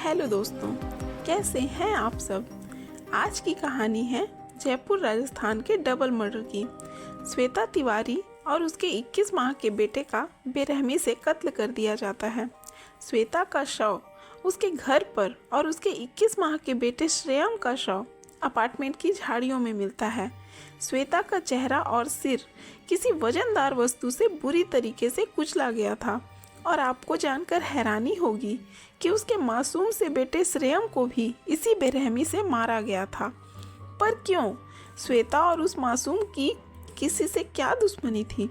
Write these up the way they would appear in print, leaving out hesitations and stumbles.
Hello दोस्तों, कैसे हैं आप सब। आज की कहानी है जयपुर राजस्थान के डबल मर्डर की। श्वेता तिवारी और उसके 21 माह के बेटे का बेरहमी से कत्ल कर दिया जाता है। श्वेता का शव उसके घर पर और उसके 21 माह के बेटे श्रेयम का शव अपार्टमेंट की झाड़ियों में मिलता है। श्वेता का चेहरा और सिर किसी वजनदार वस्तु से बुरी तरीके से कुचला गया था और आपको जानकर हैरानी होगी कि उसके मासूम से बेटे श्रेयम को भी इसी बेरहमी से मारा गया था। पर क्यों? श्वेता और उस मासूम की किसी से क्या दुश्मनी थी?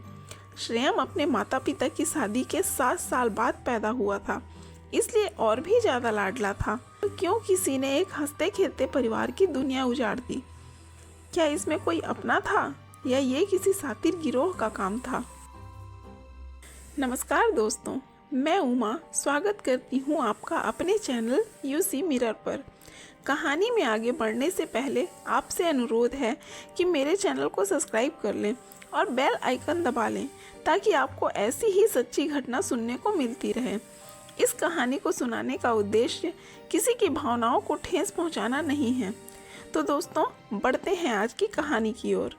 श्रेयम अपने माता पिता की शादी के 7 साल बाद पैदा हुआ था, इसलिए और भी ज़्यादा लाडला था। तो क्यों किसी ने एक हंसते खेलते परिवार की दुनिया उजाड़ दी? क्या इसमें कोई अपना था या ये किसी शातिर गिरोह का काम था? नमस्कार दोस्तों, मैं उमा स्वागत करती हूँ आपका अपने चैनल यूसी मिरर पर। कहानी में आगे बढ़ने से पहले आपसे अनुरोध है कि मेरे चैनल को सब्सक्राइब कर लें और बेल आइकन दबा लें ताकि आपको ऐसी ही सच्ची घटना सुनने को मिलती रहे। इस कहानी को सुनाने का उद्देश्य किसी की भावनाओं को ठेस पहुँचाना नहीं है। तो दोस्तों, बढ़ते हैं आज की कहानी की ओर।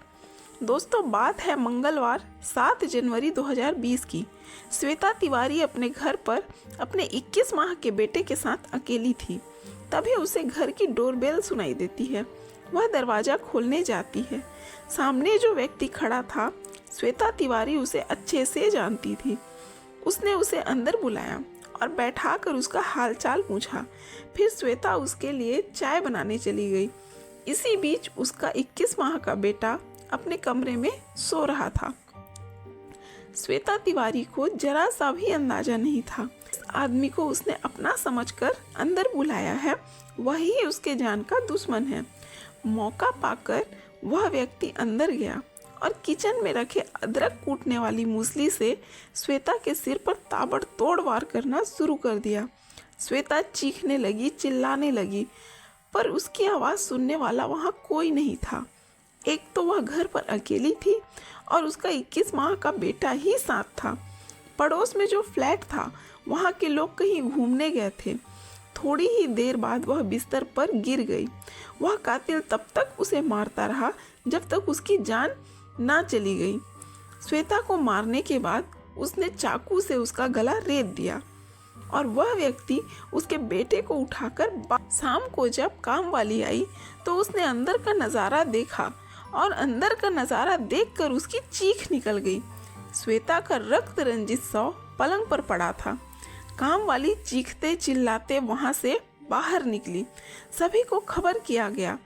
दोस्तों, बात है मंगलवार 7 जनवरी 2020 की। श्वेता तिवारी अपने घर पर अपने 21 माह के बेटे के साथ अकेली थी। तभी उसे घर की डोरबेल सुनाई देती है। वह दरवाज़ा खोलने जाती है। सामने जो व्यक्ति खड़ा था, श्वेता तिवारी उसे अच्छे से जानती थी। उसने उसे अंदर बुलाया और बैठाकर उसका हालचाल पूछा। फिर श्वेता उसके लिए चाय बनाने चली गई। इसी बीच उसका 21 माह का बेटा अपने कमरे में सो रहा था। श्वेता तिवारी को जरा सा भी अंदाजा नहीं था इस आदमी को उसने अपना समझकर अंदर बुलाया है, वही उसके जान का दुश्मन है। मौका पाकर वह व्यक्ति अंदर गया और किचन में रखे अदरक कूटने वाली मूसली से श्वेता के सिर पर ताबड़तोड़ वार करना शुरू कर दिया। श्वेता चीखने लगी, चिल्लाने लगी, पर उसकी आवाज़ सुनने वाला वहाँ कोई नहीं था। एक तो वह घर पर अकेली थी और उसका 21 माह का बेटा ही साथ था। पड़ोस में जो फ्लैट था, वहाँ के लोग कहीं घूमने गए थे। थोड़ी ही देर बाद वह बिस्तर पर गिर गई। वह कातिल तब तक उसे मारता रहा जब तक उसकी जान ना चली गई। श्वेता को मारने के बाद उसने चाकू से उसका गला रेत दिया और वह व्यक्ति उसके बेटे को उठाकर शाम को जब काम वाली आई तो उसने अंदर का नज़ारा देखा और अंदर का नज़ारा देखकर उसकी चीख निकल गई। श्वेता का रक्त रंजित शव पलंग पर पड़ा था। काम वाली चीखते चिल्लाते वहां से बाहर निकली। सभी को खबर किया गया,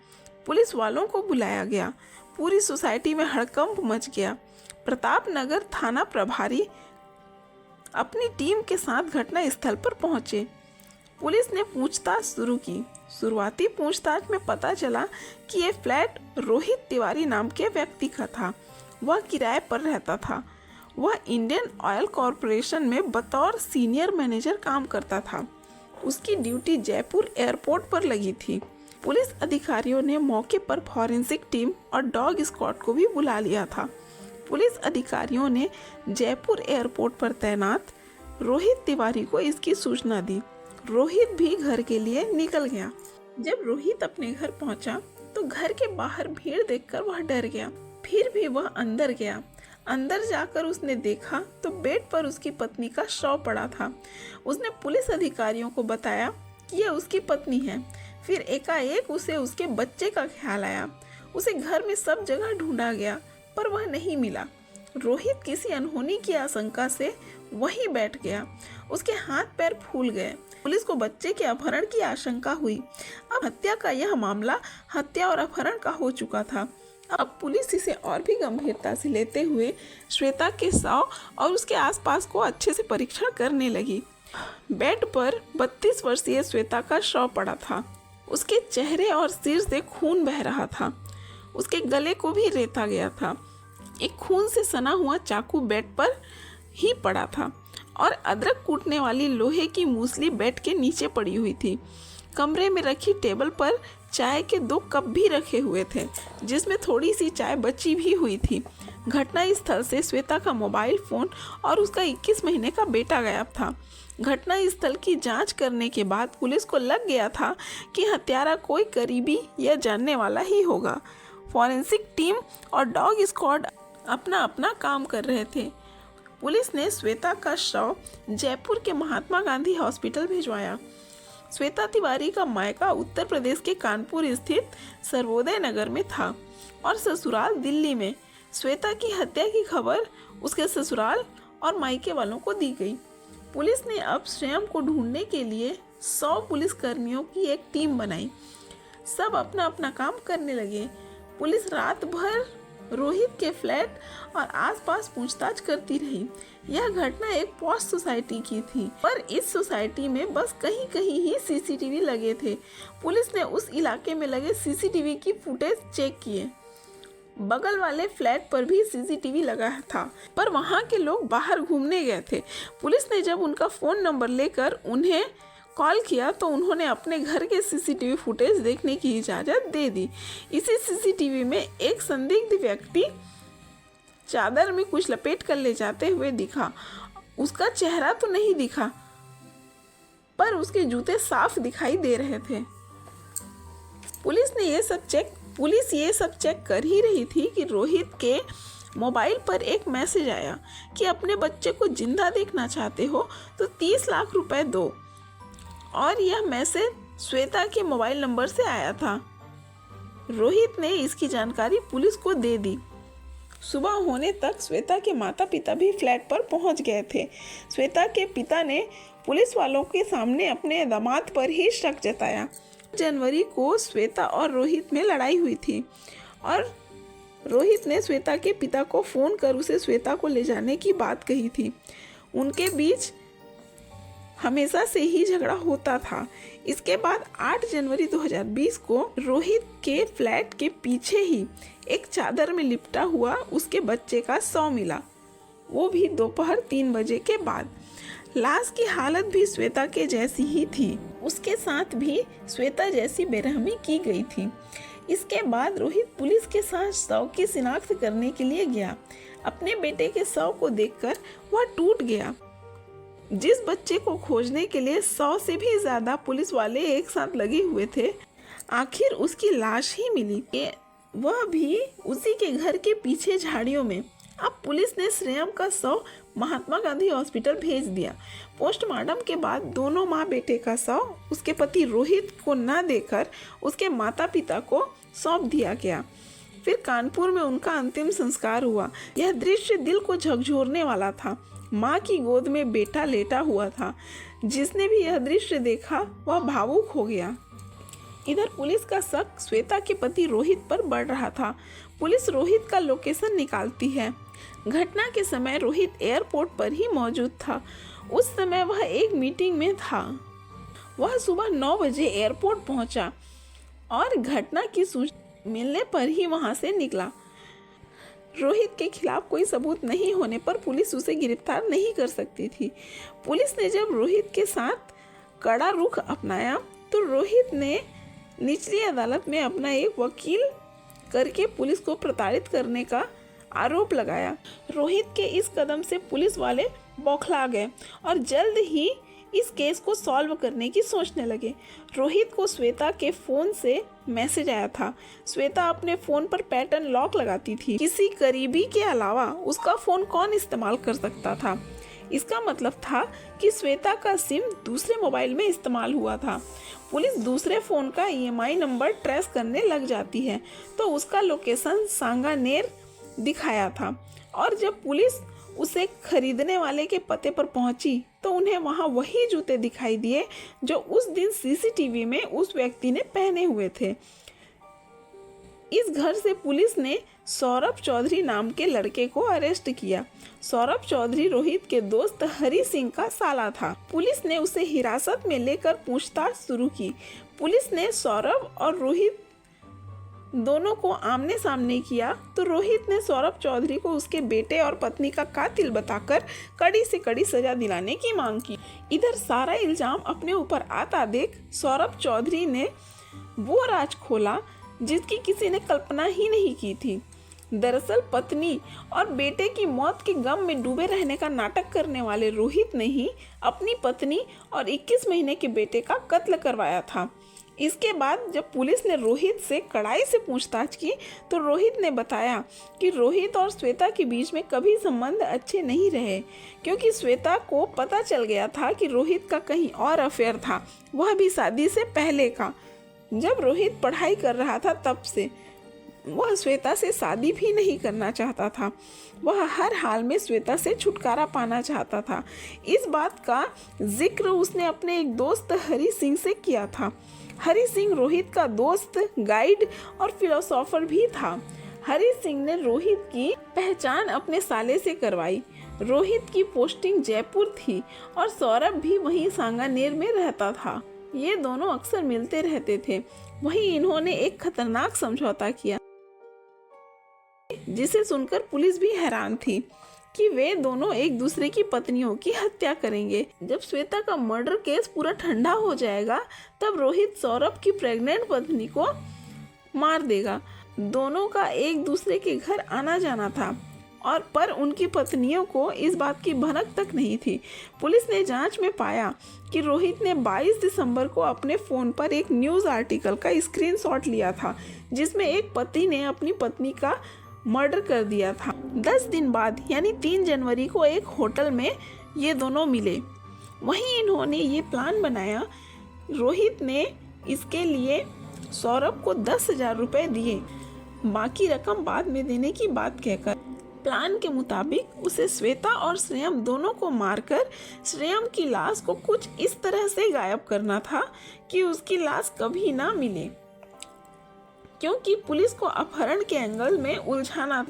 पुलिस वालों को बुलाया गया। पूरी सोसाइटी में हड़कंप मच गया। प्रताप नगर थाना प्रभारी अपनी टीम के साथ घटना स्थल पर पहुंचे। पुलिस ने पूछताछ शुरू की। शुरुआती पूछताछ में पता चला कि ये फ्लैट रोहित तिवारी नाम के व्यक्ति का था। वह किराए पर रहता था। वह इंडियन ऑयल कॉरपोरेशन में बतौर सीनियर मैनेजर काम करता था। उसकी ड्यूटी जयपुर एयरपोर्ट पर लगी थी। पुलिस अधिकारियों ने मौके पर फॉरेंसिक टीम और डॉग स्क्वाड को भी बुला लिया था। पुलिस अधिकारियों ने जयपुर एयरपोर्ट पर तैनात रोहित तिवारी को इसकी सूचना दी। रोहित भी घर के लिए निकल गया। जब रोहित अपने घर पहुंचा तो घर के बाहर भीड़ देखकर वह डर गया। फिर भी वह अंदर गया। अंदर जाकर उसने देखा तो बेड पर उसकी पत्नी का शव पड़ा था। उसने पुलिस अधिकारियों को बताया कि यह उसकी पत्नी है। फिर एकाएक उसे उसके बच्चे का ख्याल आया। उसे घर में सब जगह ढूंढा गया पर वह नहीं मिला। रोहित किसी अनहोनी की आशंका से वहीं बैठ गया। उसके हाथ पैर फूल गए। पुलिस को बच्चे के अपहरण की आशंका हुई। अब हत्या का यह मामला हत्या और अपहरण का हो चुका था। अब पुलिस इसे और भी गंभीरता से लेते हुए श्वेता के शव और उसके आसपास को अच्छे से परीक्षण करने लगी। बेड पर 32 वर्षीय श्वेता का शव पड़ा था। उसके चेहरे और सिर से खून बह रहा था। उसके गले को भी रेता गया था। एक खून से सना हुआ चाकू बेड पर ही पड़ा था और अदरक कूटने वाली लोहे की मूसली बेड के नीचे पड़ी हुई थी। कमरे में रखी टेबल पर चाय के 2 कप भी रखे हुए थे, जिसमें थोड़ी सी चाय बची भी हुई थी। घटना स्थल से श्वेता का मोबाइल फोन और उसका 21 महीने का बेटा गायब था। घटना स्थल की जांच करने के बाद पुलिस को लग गया था कि हत्यारा कोई करीबी या जानने वाला ही होगा। फॉरेंसिक टीम और डॉग स्क्वाड अपना अपना काम कर रहे थे। पुलिस ने श्वेता का शव जयपुर के महात्मा गांधी हॉस्पिटल भिजवाया। श्वेता तिवारी का मायका उत्तर प्रदेश के कानपुर स्थित सर्वोदय नगर में था और ससुराल दिल्ली में। श्वेता की हत्या की खबर उसके ससुराल और मायके वालों को दी गई। पुलिस ने अब स्वयं को ढूंढने के लिए 100 पुलिसकर्मियों की एक टीम बनाई। सब अपना अपना काम करने लगे। पुलिस रात भर रोहित के फ्लैट और आसपास पूछताछ करती रही। यह घटना एक पॉश सोसाइटी की थी, पर इस सोसाइटी में बस कहीं कहीं ही सीसीटीवी लगे थे। पुलिस ने उस इलाके में लगे सीसीटीवी की फुटेज चेक किए। बगल वाले फ्लैट पर भी सीसीटीवी लगा था, पर वहां के लोग बाहर घूमने गए थे। पुलिस ने जब उनका फोन नंबर लेकर उन्हें कॉल किया तो उन्होंने अपने घर के सीसीटीवी फुटेज देखने की इजाज़त दे दी। इसी सीसीटीवी में एक संदिग्ध व्यक्ति चादर में कुछ लपेट कर ले जाते हुए दिखा। उसका चेहरा तो नहीं दिखा, पर उसके जूते साफ दिखाई दे रहे थे। पुलिस ये सब चेक कर ही रही थी कि रोहित के मोबाइल पर एक मैसेज आया कि अपने बच्चे को जिंदा देखना चाहते हो तो 30 लाख रुपए दो, और यह मैसेज श्वेता के मोबाइल नंबर से आया था। रोहित ने इसकी जानकारी पुलिस को दे दी। सुबह होने तक श्वेता के माता पिता भी फ्लैट पर पहुंच गए थे। श्वेता के पिता ने पुलिस वालों के सामने अपने दामाद पर ही शक जताया। जनवरी को श्वेता और रोहित में लड़ाई हुई थी और रोहित ने श्वेता के पिता को फ़ोन कर उसे श्वेता को ले जाने की बात कही थी। उनके बीच हमेशा से ही झगड़ा होता था। इसके बाद 8 जनवरी 2020 को रोहित के फ्लैट के पीछे ही एक चादर में लिपटा हुआ उसके बच्चे का शव मिला, वो भी दोपहर 3 बजे के बाद। लाश की हालत भी श्वेता के जैसी ही थी। उसके साथ भी श्वेता जैसी बेरहमी की गई थी। इसके बाद रोहित पुलिस के साथ शव की शिनाख्त करने के लिए गया। अपने बेटे के शव को देखकर वह टूट गया। जिस बच्चे को खोजने के लिए 100 से भी ज्यादा पुलिस वाले एक साथ लगे हुए थे, आखिर उसकी लाश ही मिली, वह भी उसी के घर के पीछे झाड़ियों में। अब पुलिस ने श्रेयम का शव महात्मा गांधी हॉस्पिटल भेज दिया। पोस्टमार्टम के बाद दोनों माँ बेटे का शव उसके पति रोहित को न देकर उसके माता पिता को सौंप दिया गया। फिर कानपुर में उनका अंतिम संस्कार हुआ। यह दृश्य दिल को झकझोरने वाला था। माँ की गोद में बेटा लेटा हुआ था। जिसने भी यह दृश्य देखा वह भावुक हो गया। इधर पुलिस का शक श्वेता के पति रोहित पर बढ़ रहा था। पुलिस रोहित का लोकेशन निकालती है। घटना के समय रोहित एयरपोर्ट पर ही मौजूद था। उस समय वह एक मीटिंग में था। वह सुबह 9 बजे एयरपोर्ट पहुंचा और घटना की सूचना मिलने पर ही वहां से निकला। रोहित के खिलाफ कोई सबूत नहीं होने पर पुलिस उसे गिरफ्तार नहीं कर सकती थी। पुलिस ने जब रोहित के साथ कड़ा रुख अपनाया तो रोहित ने निचली अदालत में अपना एक वकील करके पुलिस को प्रताड़ित करने का आरोप लगाया। रोहित के इस कदम से पुलिस वाले बौखला गए और जल्द ही इस केस को सॉल्व करने की सोचने लगे। रोहित को श्वेता के फोन से मैसेज आया था। श्वेता अपने फोन पर पैटर्न लॉक लगाती थी। किसी करीबी के अलावा उसका फोन कौन इस्तेमाल कर सकता था? इसका मतलब था कि श्वेता का सिम दूसरे मोबाइल में इस्तेमाल हुआ था। पुलिस दूसरे फोन का EMI नंबर ट्रेस करने लग जाती है तो उसका लोकेशन सांगानेर दिखाया था, और जब पुलिस उसे खरीदने वाले के पते पर पहुंची तो उन्हें वहां वही जूते दिखाई दिए जो उस दिन सीसीटीवी में उस व्यक्ति ने पहने हुए थे। इस घर से पुलिस ने सौरभ चौधरी नाम के लड़के को अरेस्ट किया। सौरभ चौधरी रोहित के दोस्त हरी सिंह का साला था। पुलिस ने उसे हिरासत में लेकर पूछताछ शुरू की। पुलिस ने सौरभ और रोहित दोनों को आमने सामने किया तो रोहित ने सौरभ चौधरी को उसके बेटे और पत्नी का कातिल बताकर कड़ी से कड़ी सजा दिलाने की मांग की। इधर सारा इल्जाम अपने ऊपर आता देख सौरभ चौधरी ने वो राज खोला जिसकी किसी ने कल्पना ही नहीं की थी। दरअसल पत्नी और बेटे की मौत के गम में डूबे रहने का नाटक करने वाले रोहित ने ही अपनी पत्नी और 21 महीने के बेटे का कत्ल करवाया था। इसके बाद जब पुलिस ने रोहित से कड़ाई से पूछताछ की तो रोहित ने बताया कि रोहित और श्वेता के बीच में कभी संबंध अच्छे नहीं रहे, क्योंकि श्वेता को पता चल गया था कि रोहित का कहीं और अफेयर था, वह भी शादी से पहले का। जब रोहित पढ़ाई कर रहा था तब से वह श्वेता से शादी भी नहीं करना चाहता था। वह हर हाल में श्वेता से छुटकारा पाना चाहता था। इस बात का जिक्र उसने अपने एक दोस्त हरी सिंह से किया था। हरी सिंह रोहित का दोस्त, गाइड और फिलोसोफर भी था। हरी सिंह ने रोहित की पहचान अपने साले से करवाई। रोहित की पोस्टिंग जयपुर थी और सौरभ भी वहीं सांगानेर में रहता था। ये दोनों अक्सर मिलते रहते थे। वहीं इन्होंने एक खतरनाक समझौता किया जिसे सुनकर पुलिस भी हैरान थी कि वे दोनों एक दूसरे की पत्नियों की हत्या करेंगे। जब श्वेता का मर्डर केस पूरा ठंडा हो जाएगा तब रोहित सौरभ की प्रेग्नेंट पत्नी को मार देगा। दोनों का एक दूसरे के घर आना जाना था और पर उनकी पत्नियों को इस बात की भनक तक नहीं थी। पुलिस ने जांच में पाया कि रोहित ने 22 दिसंबर को अपने फ़ोन पर एक न्यूज़ आर्टिकल का स्क्रीनशॉट लिया था जिसमें एक पति ने अपनी पत्नी का मर्डर कर दिया था। 10 दिन बाद यानी 3 जनवरी को एक होटल में ये दोनों मिले। वहीं इन्होंने ये प्लान बनाया। रोहित ने इसके लिए सौरभ को 10,000 रुपये दिए, बाकी रकम बाद में देने की बात कहकर। प्लान के मुताबिक उसे श्वेता और श्रेयम दोनों को मारकर श्रेयम की लाश को कुछ इस तरह से गायब करना था कि उसकी लाश कभी ना मिले, क्योंकि पुलिस को अपहरण के एंगल में उलझाना।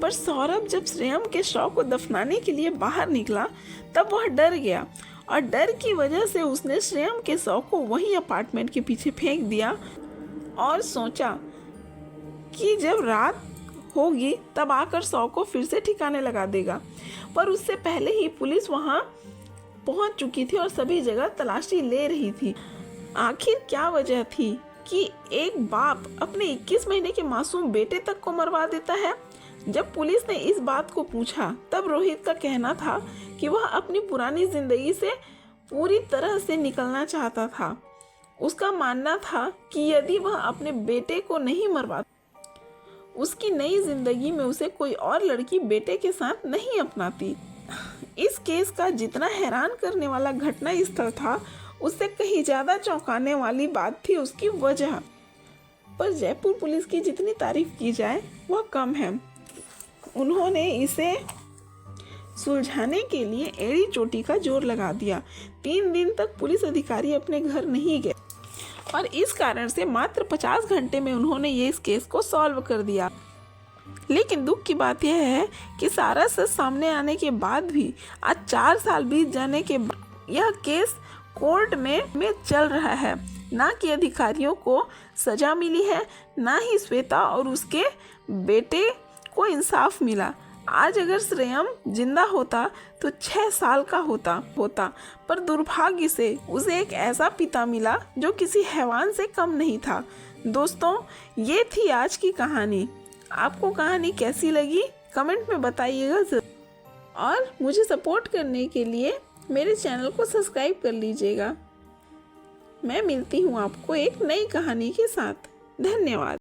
पर सौरभ जब श्रेयम के शव को दफनाने के लिए बाहर निकला तब वह डर गया और डर की वजह से उसने श्रेयम के शव को वहीं अपार्टमेंट के पीछे फेंक दिया और सोचा कि जब रात होगी तब आकर शव को फिर से ठिकाने लगा देगा। पर उससे पहले ही पुलिस वहां पहुंच चुकी थी और सभी जगह तलाशी ले रही थी। आखिर क्या वजह थी कि एक बाप अपने 21 महीने के मासूम बेटे तक को मरवा देता है? जब पुलिस ने इस बात को पूछा तब रोहित का कहना था कि वह अपनी पुरानी जिंदगी से पूरी तरह से निकलना चाहता था। उसका मानना था कि यदि वह अपने बेटे को नहीं मरवाता, उसकी नई जिंदगी में उसे कोई और लड़की बेटे के साथ नहीं अपनाती। इस केस का जितना हैरान करने वाला घटना स्थल था, उससे कहीं ज़्यादा चौंकाने वाली बात थी उसकी वजह। पर जयपुर पुलिस की जितनी तारीफ की जाए वह कम है। उन्होंने इसे सुलझाने के लिए एड़ी चोटी का जोर लगा दिया। 3 दिन तक पुलिस अधिकारी अपने घर नहीं गए और इस कारण से मात्र 50 घंटे में उन्होंने ये इस केस को सॉल्व कर दिया। लेकिन दुख की बात यह है कि सारा सच सामने आने के बाद भी आज 4 साल बीत जाने के बाद यह केस कोर्ट में चल रहा है। ना कि अधिकारियों को सजा मिली है, ना ही श्वेता और उसके बेटे को इंसाफ मिला। आज अगर श्रेयम जिंदा होता तो 6 साल का होता। पर दुर्भाग्य से उसे एक ऐसा पिता मिला जो किसी हैवान से कम नहीं था। दोस्तों, ये थी आज की कहानी। आपको कहानी कैसी लगी कमेंट में बताइएगा ज़रूर, और मुझे सपोर्ट करने के लिए मेरे चैनल को सब्सक्राइब कर लीजिएगा। मैं मिलती हूँ आपको एक नई कहानी के साथ। धन्यवाद।